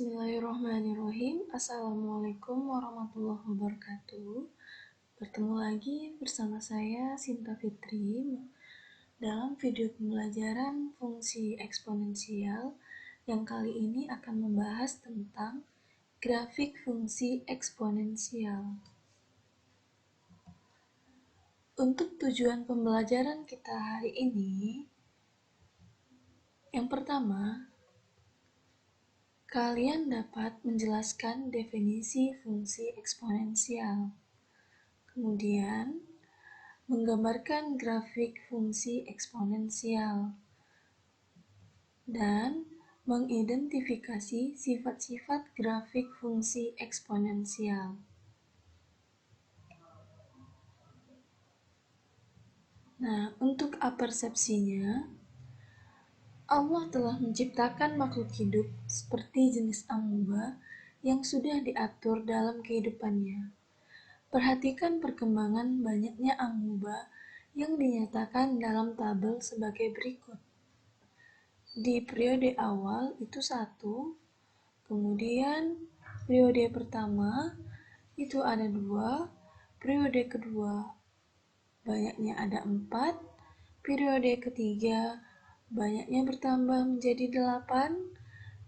Bismillahirrahmanirrahim. Assalamualaikum warahmatullahi wabarakatuh. Bertemu lagi bersama saya Sinta Fitri dalam video pembelajaran fungsi eksponensial yang kali ini akan membahas tentang grafik fungsi eksponensial. Untuk tujuan pembelajaran kita hari ini, yang pertama, kalian dapat menjelaskan definisi fungsi eksponensial, kemudian menggambarkan grafik fungsi eksponensial, dan mengidentifikasi sifat-sifat grafik fungsi eksponensial. Nah, untuk apersepsinya, Allah telah menciptakan makhluk hidup seperti jenis amuba yang sudah diatur dalam kehidupannya. Perhatikan perkembangan banyaknya amuba yang dinyatakan dalam tabel sebagai berikut. Di periode awal itu 1, kemudian periode pertama itu ada 2, periode kedua banyaknya ada 4, periode ketiga banyaknya bertambah menjadi 8,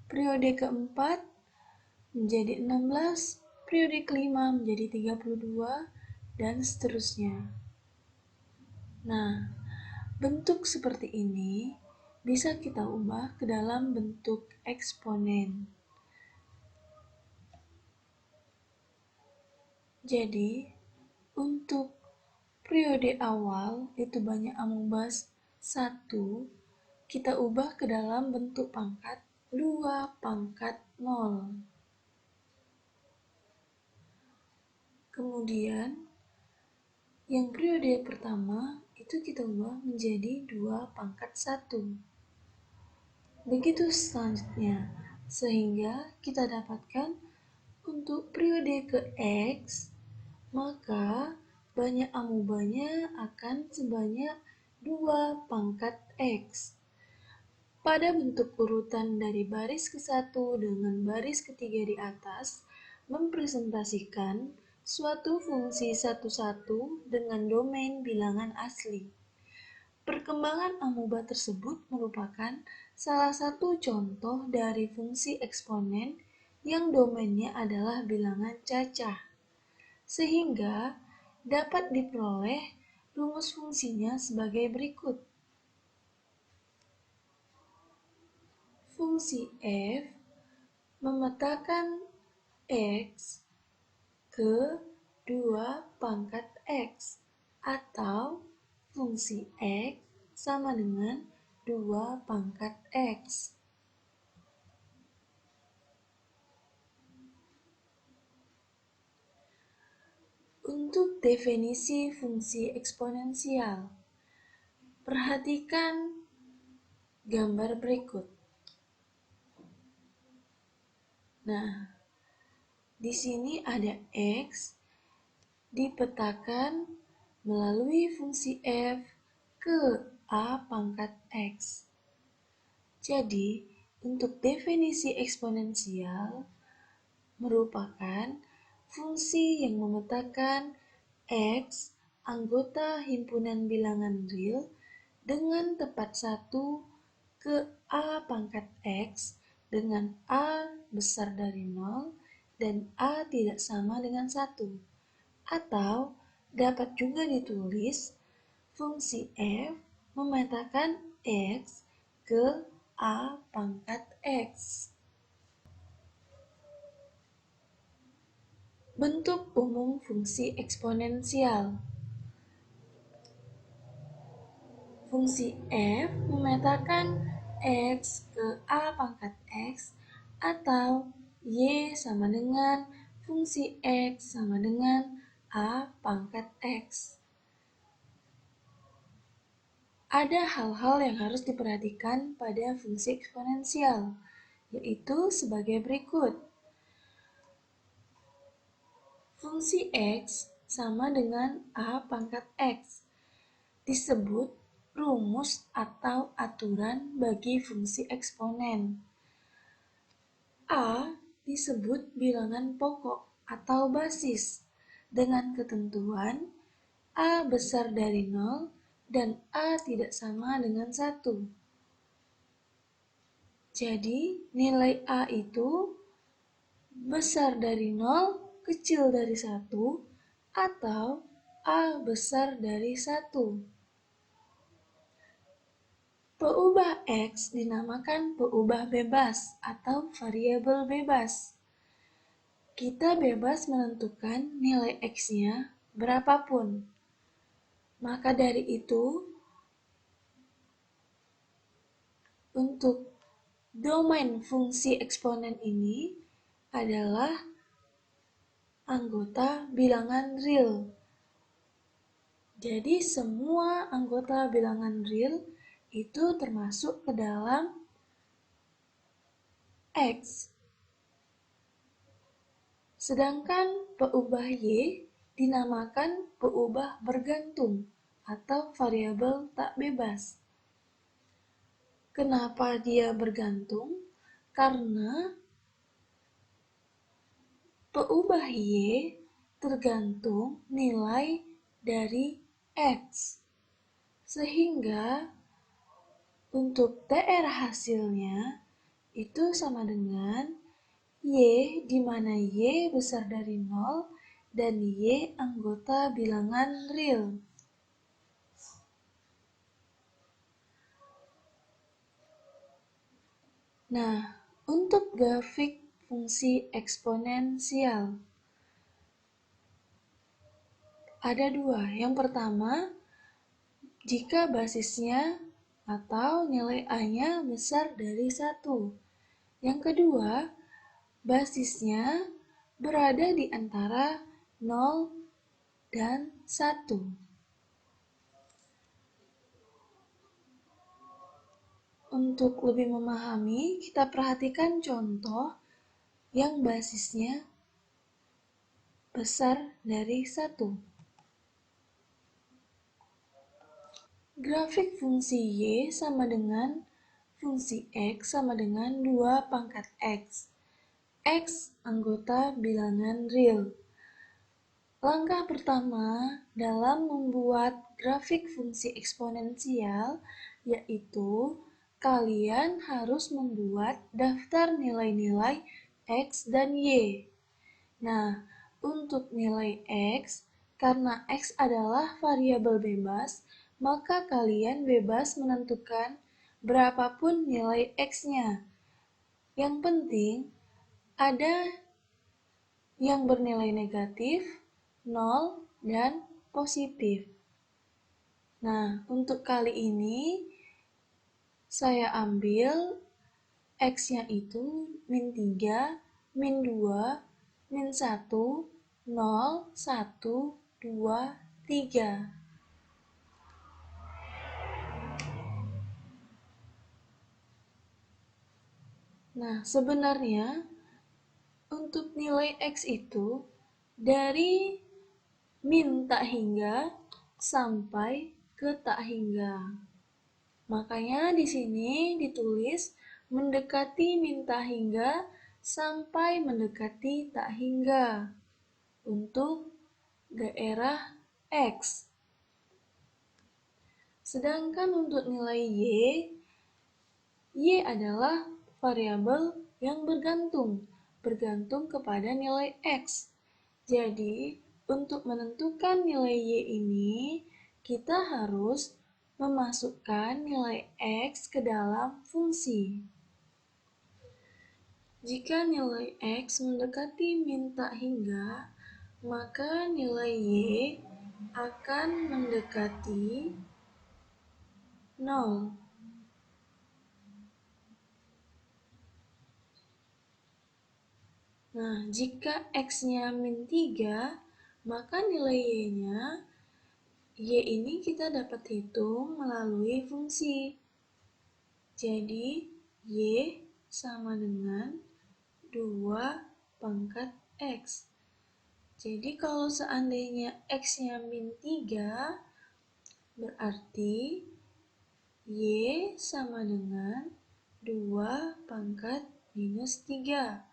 periode keempat menjadi 16, periode kelima menjadi 32, dan seterusnya. Nah, bentuk seperti ini bisa kita ubah ke dalam bentuk eksponen. Jadi, untuk periode awal itu banyak amubas 1, kita ubah ke dalam bentuk pangkat 2 pangkat 0. Kemudian, yang periode pertama itu kita ubah menjadi 2 pangkat 1. Begitu selanjutnya, sehingga kita dapatkan untuk periode ke X, maka banyak amubanya akan sebanyak 2 pangkat X. Pada bentuk urutan dari baris ke-1 dengan baris ketiga di atas, mempresentasikan suatu fungsi satu-satu dengan domain bilangan asli. Perkembangan amuba tersebut merupakan salah satu contoh dari fungsi eksponen yang domainnya adalah bilangan cacah, sehingga dapat diperoleh rumus fungsinya sebagai berikut. Fungsi f memetakan x ke 2 pangkat x, atau fungsi x sama dengan 2 pangkat x. Untuk definisi fungsi eksponensial, perhatikan gambar berikut. Nah, di sini ada X dipetakan melalui fungsi f ke A pangkat X. Jadi, untuk definisi eksponensial merupakan fungsi yang memetakan X anggota himpunan bilangan real dengan tepat 1 ke A pangkat X dengan A besar dari 0 dan A tidak sama dengan 1. Atau dapat juga ditulis fungsi f memetakan X ke A pangkat X. Bentuk umum fungsi eksponensial. Fungsi f memetakan x ke A pangkat x atau y sama dengan fungsi x sama dengan A pangkat x. Ada hal-hal yang harus diperhatikan pada fungsi eksponensial, yaitu sebagai berikut. Fungsi x sama dengan A pangkat x disebut rumus atau aturan bagi fungsi eksponen. A disebut bilangan pokok atau basis dengan ketentuan A besar dari 0 dan A tidak sama dengan 1. Jadi nilai A itu besar dari 0, kecil dari 1, atau A besar dari 1. Peubah X dinamakan peubah bebas atau variabel bebas. Kita bebas menentukan nilai X-nya berapapun. Maka dari itu, untuk domain fungsi eksponen ini adalah anggota bilangan real. Jadi semua anggota bilangan real itu termasuk ke dalam X. Sedangkan peubah Y dinamakan peubah bergantung atau variabel tak bebas. Kenapa dia bergantung? Karena peubah Y tergantung nilai dari X. Sehingga untuk TR hasilnya itu sama dengan Y, di mana Y besar dari 0 dan Y anggota bilangan real. Nah, untuk grafik fungsi eksponensial ada dua. Yang pertama, jika basisnya atau nilai A-nya besar dari 1. Yang kedua, basisnya berada di antara 0 dan 1. Untuk lebih memahami, kita perhatikan contoh yang basisnya besar dari 1. Grafik fungsi Y sama dengan fungsi X sama dengan 2 pangkat X. X anggota bilangan real. Langkah pertama dalam membuat grafik fungsi eksponensial yaitu kalian harus membuat daftar nilai-nilai X dan Y. Nah, untuk nilai X, karena X adalah variabel bebas, maka kalian bebas menentukan berapapun nilai X-nya. Yang penting, ada yang bernilai negatif, 0, dan positif. Nah, untuk kali ini, saya ambil X-nya itu min 3, min 2, min 1, 0, 1, 2, 3. Nah, sebenarnya untuk nilai X itu dari min tak hingga sampai ke tak hingga. Makanya di sini ditulis mendekati min tak hingga sampai mendekati tak hingga untuk daerah X. Sedangkan untuk nilai Y adalah variabel yang bergantung kepada nilai X. Jadi, untuk menentukan nilai Y ini, kita harus memasukkan nilai X ke dalam fungsi. Jika nilai X mendekati min tak hingga, maka nilai Y akan mendekati 0. Nah, jika X-nya min 3, maka nilai Y-nya, Y ini kita dapat hitung melalui fungsi. Jadi, Y sama dengan 2 pangkat X. Jadi, kalau seandainya X-nya min 3, berarti Y sama dengan 2 pangkat minus 3.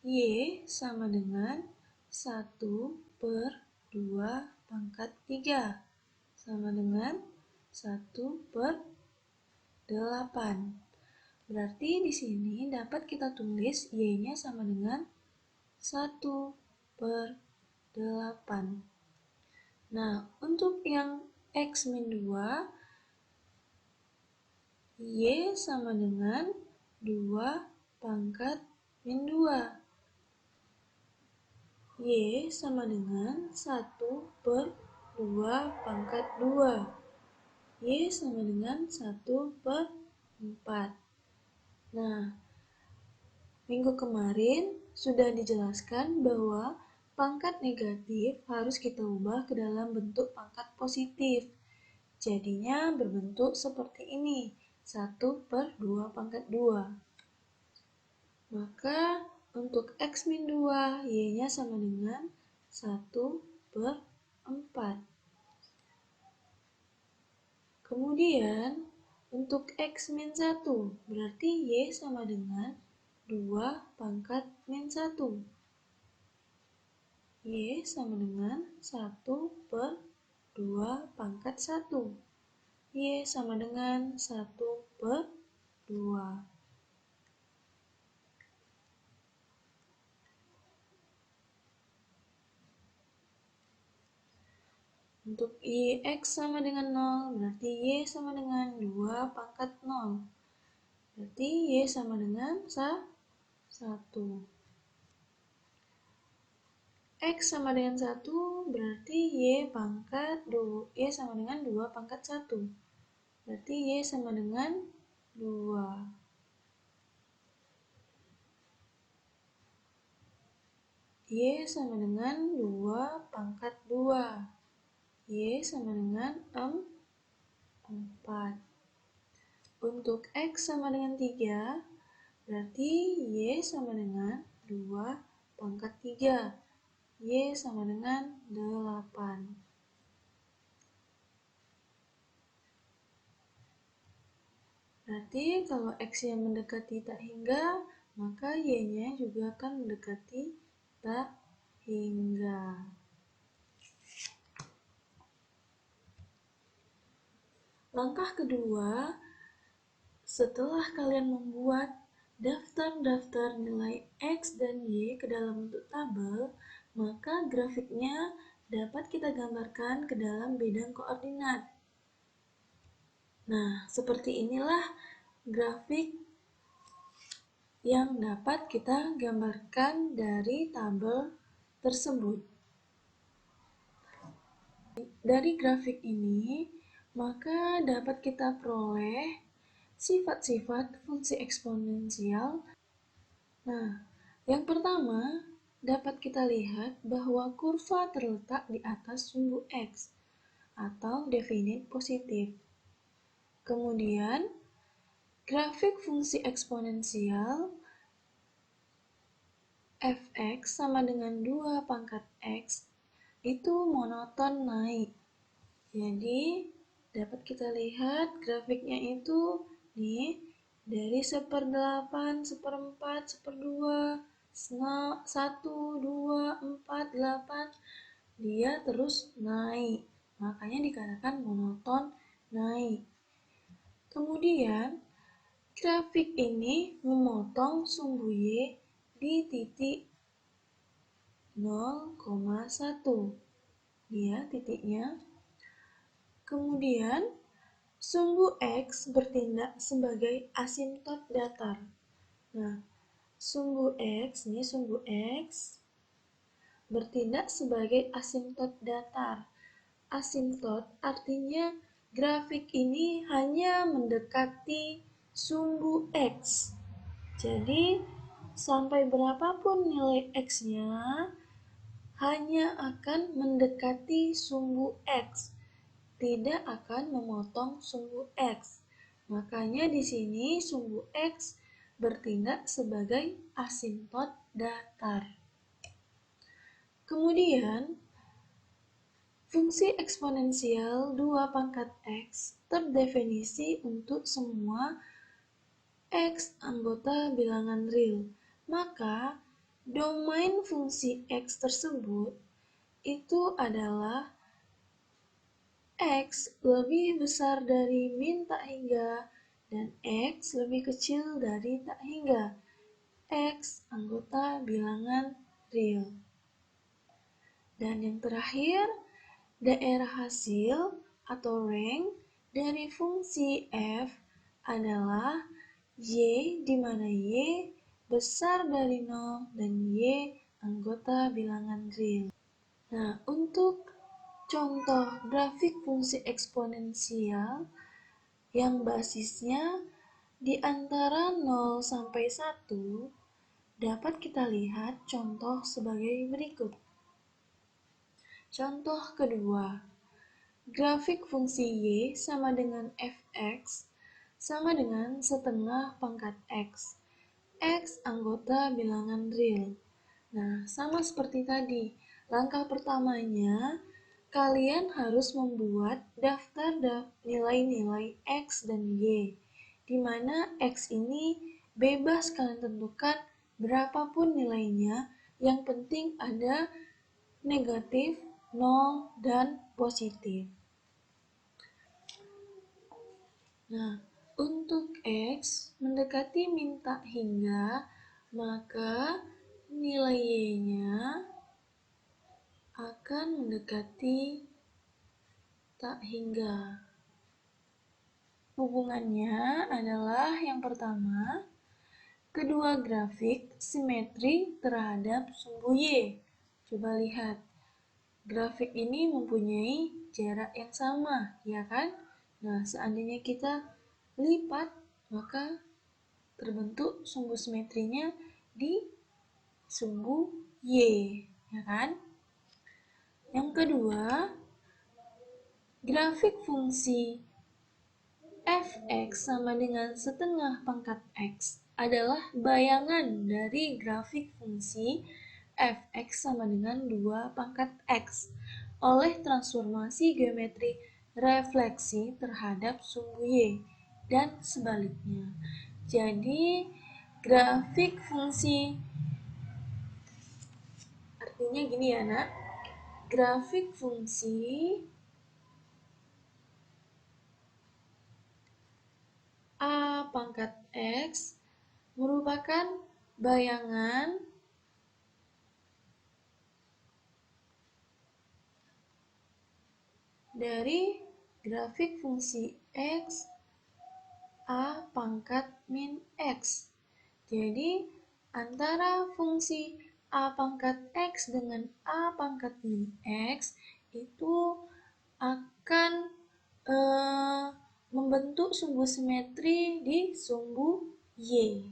Y sama dengan 1 per 2 pangkat 3. Sama dengan 1 per 8. Berarti di sini dapat kita tulis Y-nya sama dengan 1 per 8. Nah, untuk yang X-2, Y sama dengan 2 pangkat min 2. Y sama dengan 1 per 2 pangkat 2. Y sama dengan 1 per 4. Nah, minggu kemarin sudah dijelaskan bahwa pangkat negatif harus kita ubah ke dalam bentuk pangkat positif. Jadinya berbentuk seperti ini, 1 per 2 pangkat 2. Maka untuk X-2, Y-nya sama dengan 1 per 4. Kemudian untuk X-1, berarti Y sama dengan 2 pangkat min 1. Y sama dengan 1 per 2 pangkat 1. Y sama dengan 1 per 2. Untuk X sama dengan 0, berarti Y sama dengan 2 pangkat 0. Berarti Y sama dengan 1. X sama dengan 1, berarti Y pangkat 2. Y sama dengan 2 pangkat 1. Berarti Y sama dengan 2. Y sama dengan 2 pangkat 2. Y sama dengan 4. Untuk X sama dengan 3, berarti Y sama dengan 2 pangkat 3. Y sama dengan 8. Berarti kalau X-nya mendekati tak hingga, maka Y-nya juga akan mendekati tak hingga. Langkah kedua, setelah kalian membuat daftar nilai X dan Y ke dalam bentuk tabel, maka grafiknya dapat kita gambarkan ke dalam bidang koordinat. Nah, seperti inilah grafik yang dapat kita gambarkan dari tabel tersebut. Dari grafik ini, maka dapat kita peroleh sifat-sifat fungsi eksponensial. Nah, yang pertama dapat kita lihat bahwa kurva terletak di atas sumbu X atau definit positif. Kemudian, grafik fungsi eksponensial fx sama dengan 2 pangkat X itu monoton naik. Jadi, dapat kita lihat grafiknya itu nih, dari 1/8, 1/4, 1/2, 1, 2, 4, 8, dia terus naik. Makanya dikatakan monoton naik. Kemudian, grafik ini memotong sumbu Y di titik 0,1. Dia titiknya. Kemudian, sumbu X bertindak sebagai asimtot datar. Nah, sumbu X bertindak sebagai asimtot datar. Asimtot artinya grafik ini hanya mendekati sumbu X. Jadi, sampai berapapun nilai X-nya, hanya akan mendekati sumbu X, tidak akan memotong sumbu X. Makanya di sini sumbu X bertindak sebagai asimtot datar. Kemudian, fungsi eksponensial 2 pangkat X terdefinisi untuk semua X anggota bilangan real. Maka, domain fungsi X tersebut itu adalah X lebih besar dari min tak hingga dan X lebih kecil dari tak hingga. X anggota bilangan real. Dan yang terakhir, daerah hasil atau rank dari fungsi f adalah y di mana y besar dari 0 dan y anggota bilangan real. Nah, untuk contoh grafik fungsi eksponensial yang basisnya di antara 0 sampai 1 dapat kita lihat contoh sebagai berikut. Contoh kedua, grafik fungsi y sama dengan fx sama dengan setengah pangkat x. X anggota bilangan real. Nah, sama seperti tadi. Langkah pertamanya, kalian harus membuat daftar nilai-nilai X dan Y, di mana X ini bebas kalian tentukan berapapun nilainya, yang penting ada negatif, 0, dan positif. Nah, untuk X mendekati min tak hingga, maka nilai Y-nya akan mendekati tak hingga. Hubungannya adalah yang pertama, kedua grafik simetri terhadap sumbu Y. Coba lihat, grafik ini mempunyai jarak yang sama, ya kan? Nah, seandainya kita lipat, maka terbentuk sumbu simetrinya di sumbu Y, ya kan? Yang kedua, grafik fungsi fx sama dengan setengah pangkat x adalah bayangan dari grafik fungsi fx sama dengan 2 pangkat x oleh transformasi geometri refleksi terhadap sumbu y dan sebaliknya. Jadi, grafik fungsi artinya gini ya, Nak. Grafik fungsi A pangkat X merupakan bayangan dari grafik fungsi X A pangkat min X. Jadi, antara fungsi A pangkat X dengan A pangkat min X itu akan membentuk sumbu simetri di sumbu Y.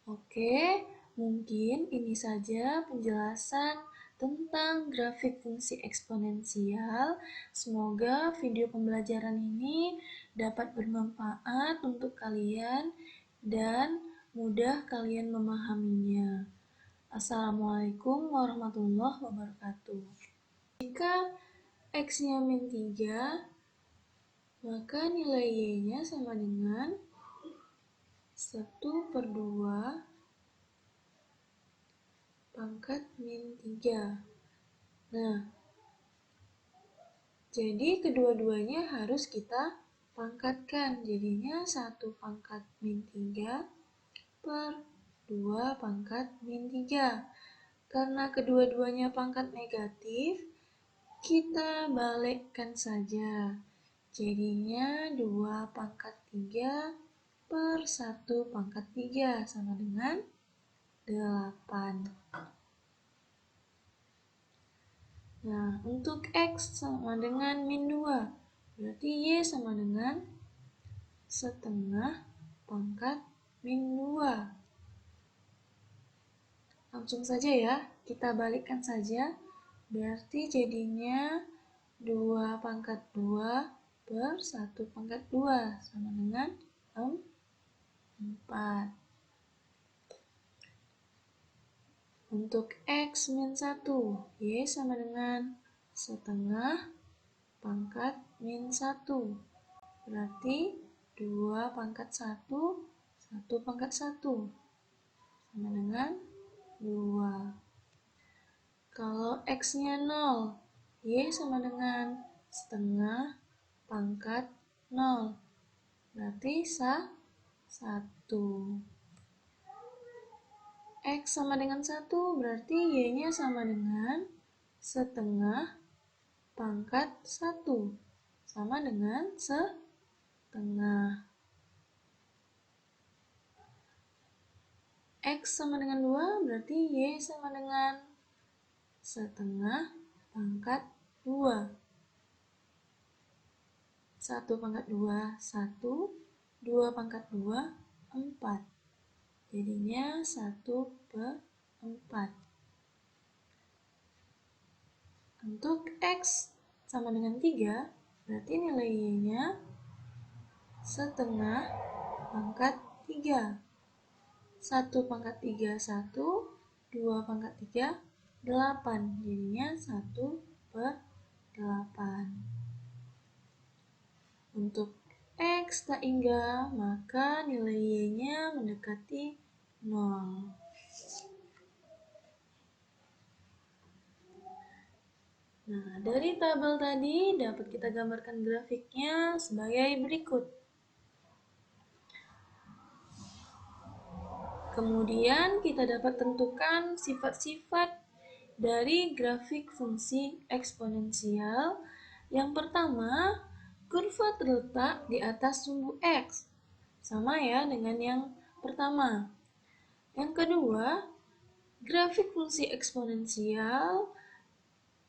Oke, mungkin ini saja penjelasan tentang grafik fungsi eksponensial. Semoga video pembelajaran ini dapat bermanfaat untuk kalian dan mudah kalian memahaminya. Assalamualaikum warahmatullahi wabarakatuh. Jika X-nya min 3, maka nilai Y-nya sama dengan 1/2 pangkat min 3. Nah, jadi kedua-duanya harus kita pangkatkan. Jadinya 1 pangkat min 3 per 2 pangkat min 3. Karena kedua-duanya pangkat negatif, kita balikkan saja. Jadinya 2 pangkat 3 per 1 pangkat 3 sama dengan 8. Nah, untuk X sama dengan min 2, berarti Y sama dengan setengah pangkat min 2. Langsung saja ya, kita balikkan saja. Berarti jadinya 2 pangkat 2 per 1 pangkat 2 sama dengan 4. Untuk X min 1, Y sama dengan setengah pangkat min 1. Berarti 2 pangkat 1, 1 pangkat 1. sama dengan 2. Kalau X-nya 0, Y sama dengan setengah pangkat 0. Berarti 1. X sama dengan 1, berarti Y-nya sama dengan setengah pangkat 1. Sama dengan setengah. X sama dengan 2, berarti Y sama dengan setengah pangkat 2. 1 pangkat 2, 1. 2 pangkat 2, 4. Jadinya 1/4. Untuk X sama dengan 3, berarti nilai Y-nya setengah pangkat 3. 1 pangkat 3, 1. 2 pangkat 3, 8. Jadinya 1/8. Untuk X tak hingga, maka nilai Y-nya mendekati 0. Nah, dari tabel tadi dapat kita gambarkan grafiknya sebagai berikut. Kemudian kita dapat tentukan sifat-sifat dari grafik fungsi eksponensial. Yang pertama, kurva terletak di atas sumbu X. Sama ya dengan yang pertama. Yang kedua, grafik fungsi eksponensial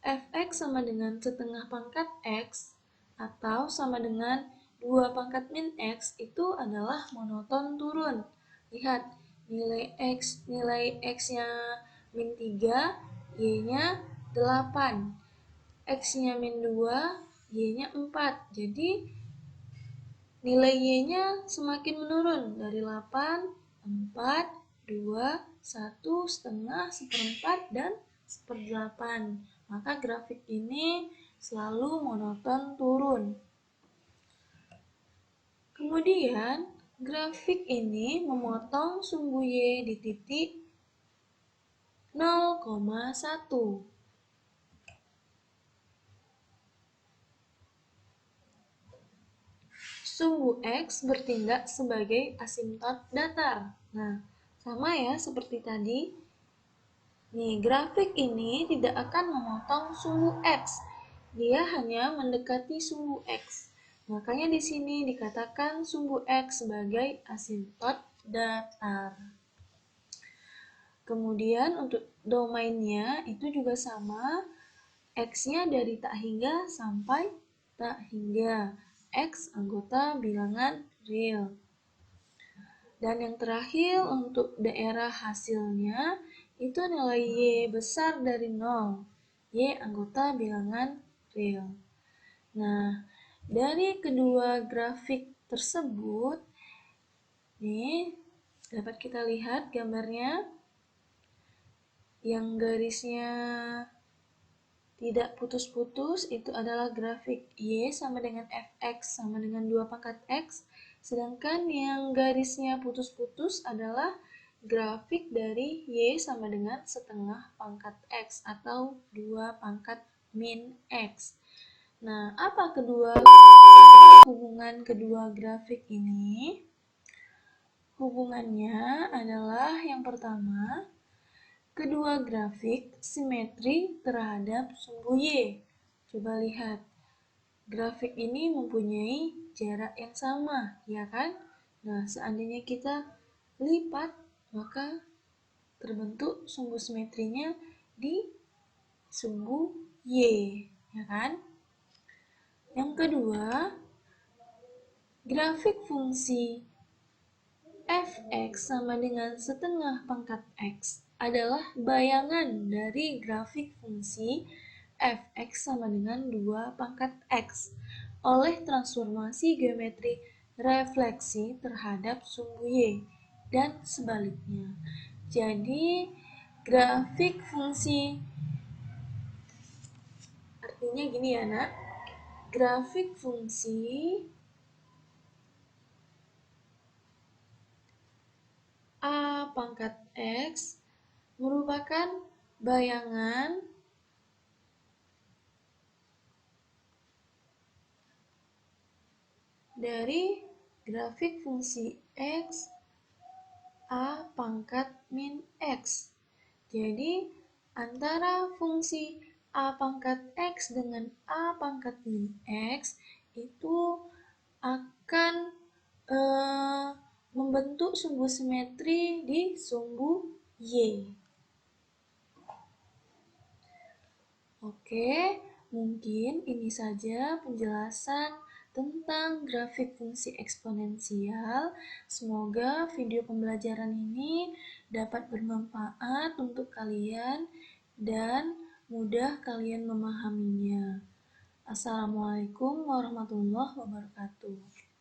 f(x) sama dengan setengah pangkat x atau sama dengan 2 pangkat min x itu adalah monoton turun. Lihat, nilai x-nya min 3, y-nya 8. X-nya min 2, y-nya 4. Jadi, nilai y-nya semakin menurun dari 8, 4, 2, 1, setengah, 1/4, dan 1/8. Maka grafik ini selalu monoton turun. Kemudian, grafik ini memotong sumbu Y di titik 0,1. Sumbu X bertindak sebagai asimtot datar. Nah, sama ya seperti tadi. Nih, grafik ini tidak akan memotong sumbu X. Dia hanya mendekati sumbu X. Makanya di sini dikatakan sumbu X sebagai asimtot datar. Kemudian untuk domainnya itu juga sama. X-nya dari tak hingga sampai tak hingga. X anggota bilangan real. Dan yang terakhir untuk daerah hasilnya itu nilai Y besar dari 0. Y anggota bilangan real. Nah, dari kedua grafik tersebut, nih dapat kita lihat gambarnya. Yang garisnya tidak putus-putus itu adalah grafik Y sama dengan fx sama dengan 2 pangkat x. Sedangkan yang garisnya putus-putus adalah grafik dari Y sama dengan setengah pangkat X atau 2 pangkat min X. Nah, apa hubungan kedua grafik ini? Hubungannya adalah yang pertama, kedua grafik simetri terhadap sumbu Y. Coba lihat. Grafik ini mempunyai jarak yang sama, ya kan? Nah, seandainya kita lipat, maka terbentuk sumbu simetrinya di sumbu Y, ya kan? Yang kedua, grafik fungsi fx sama dengan setengah pangkat x adalah bayangan dari grafik fungsi fx sama dengan 2 pangkat x oleh transformasi geometri refleksi terhadap sumbu Y dan sebaliknya. Jadi, grafik fungsi artinya gini ya, Nak. Grafik fungsi A pangkat X merupakan bayangan dari grafik fungsi X A pangkat min X. Jadi, antara fungsi A pangkat X dengan A pangkat min X itu akan membentuk sumbu simetri di sumbu Y. Oke, mungkin ini saja penjelasan tentang grafik fungsi eksponensial. Semoga video pembelajaran ini dapat bermanfaat untuk kalian dan mudah kalian memahaminya. Assalamualaikum warahmatullahi wabarakatuh.